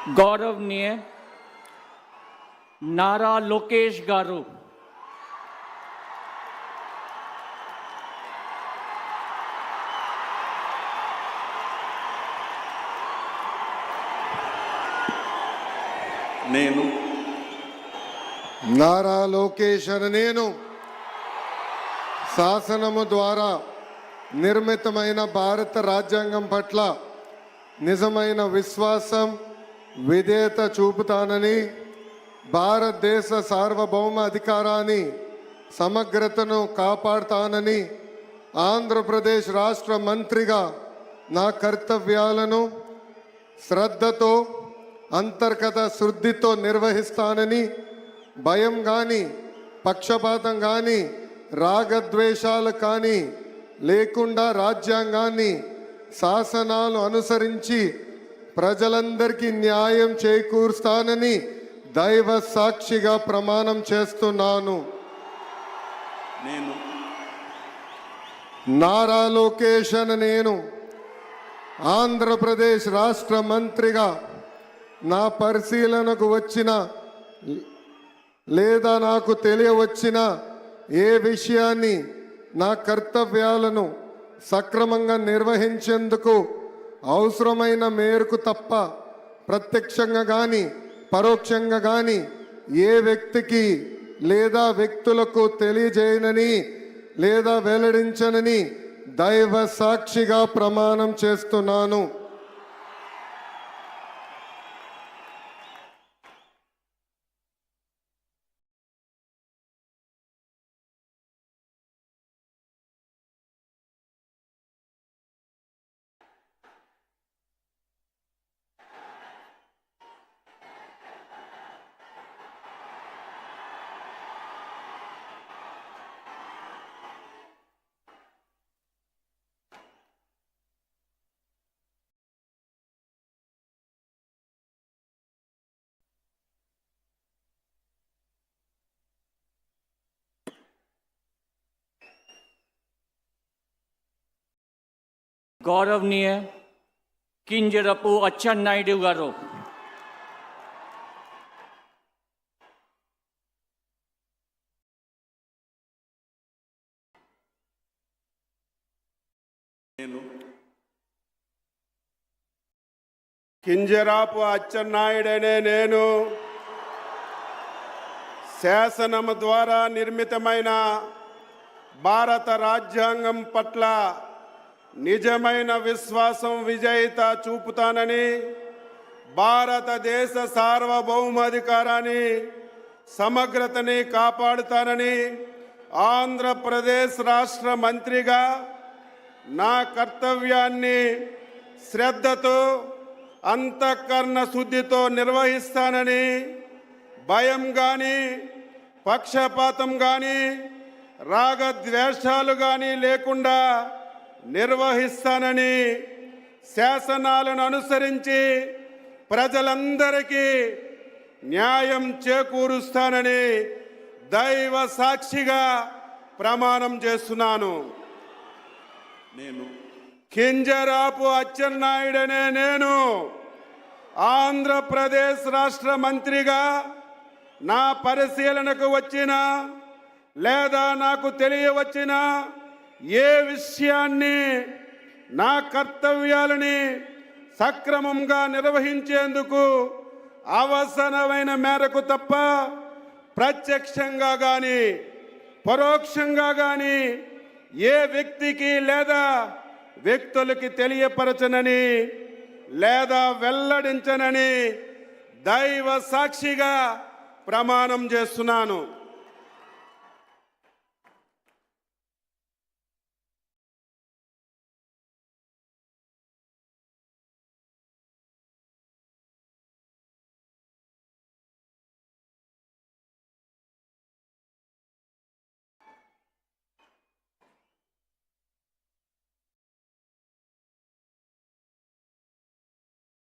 गौरवनीय नारा लोकेश गारू, నేను నారా లోకేష్ అనే నేను శాసనము ద్వారా నిర్మితమైన భారత రాజ్యాంగం పట్ల నిజమైన విశ్వాసం విధేయత చూపుతానని, భారతదేశ సార్వభౌమ అధికారాన్ని సమగ్రతను కాపాడుతానని, ఆంధ్రప్రదేశ్ రాష్ట్ర మంత్రిగా నా కర్తవ్యాలను శ్రద్ధతో అంతర్గత శుద్ధితో నిర్వహిస్తానని, భయం కానీ పక్షపాతం కానీ రాగద్వేషాలు కానీ లేకుండా రాజ్యాంగాన్ని శాసనాలు అనుసరించి ప్రజలందరికీ న్యాయం చేకూరుస్తానని దైవ సాక్షిగా ప్రమాణం చేస్తున్నాను. నేను నారా లోకేష్ అనే నేను ఆంధ్రప్రదేశ్ రాష్ట్ర మంత్రిగా నా పరిశీలనకు వచ్చిన లేదా నాకు తెలియవచ్చిన ఏ విషయాన్ని నా కర్తవ్యాలను సక్రమంగా నిర్వహించేందుకు అవసరమైన మేరకు తప్ప ప్రత్యక్షంగా కానీ పరోక్షంగా కానీ ఏ వ్యక్తికి లేదా వ్యక్తులకు తెలియజేయనని లేదా వెల్లడించనని దైవ సాక్షిగా ప్రమాణం చేస్తున్నాను. गौरवनीय किंजरपु अच्चन्नायुडु गारू, నేను కింజరాపు అచ్చెన్నాయుడనే నేను శాసనము ద్వారా నిర్మితమైన భారత రాజ్యాంగం పట్ల నిజమైన విశ్వాసం విజేత చూపుతానని, భారతదేశ సార్వభౌమాధికారాన్ని సమగ్రతని కాపాడుతానని, ఆంధ్రప్రదేశ్ రాష్ట్ర మంత్రిగా నా కర్తవ్యాన్ని శ్రద్ధతో అంతఃకరణ శుద్ధితో నిర్వహిస్తానని, భయం కానీ పక్షపాతం కానీ రాగద్వేషాలు కానీ లేకుండా నిర్వహిస్తానని, శాసనాలను అనుసరించి ప్రజలందరికీ న్యాయం చేకూరుస్తానని దైవ సాక్షిగా ప్రమాణం చేస్తున్నాను. నేను కింజరాపు అచ్చెన్నాయుడనే నేను ఆంధ్రప్రదేశ్ రాష్ట్ర మంత్రిగా నా పరిశీలనకు వచ్చిన లేదా నాకు తెలియవచ్చిన ఏ విషయాన్ని నా కర్తవ్యాలని సక్రమంగా నిర్వహించేందుకు అవసరమైన మేరకు తప్ప ప్రత్యక్షంగా కానీ పరోక్షంగా కానీ ఏ వ్యక్తికి లేదా వ్యక్తులకి తెలియపరచనని లేదా వెల్లడించనని దైవ సాక్షిగా ప్రమాణం చేస్తున్నాను.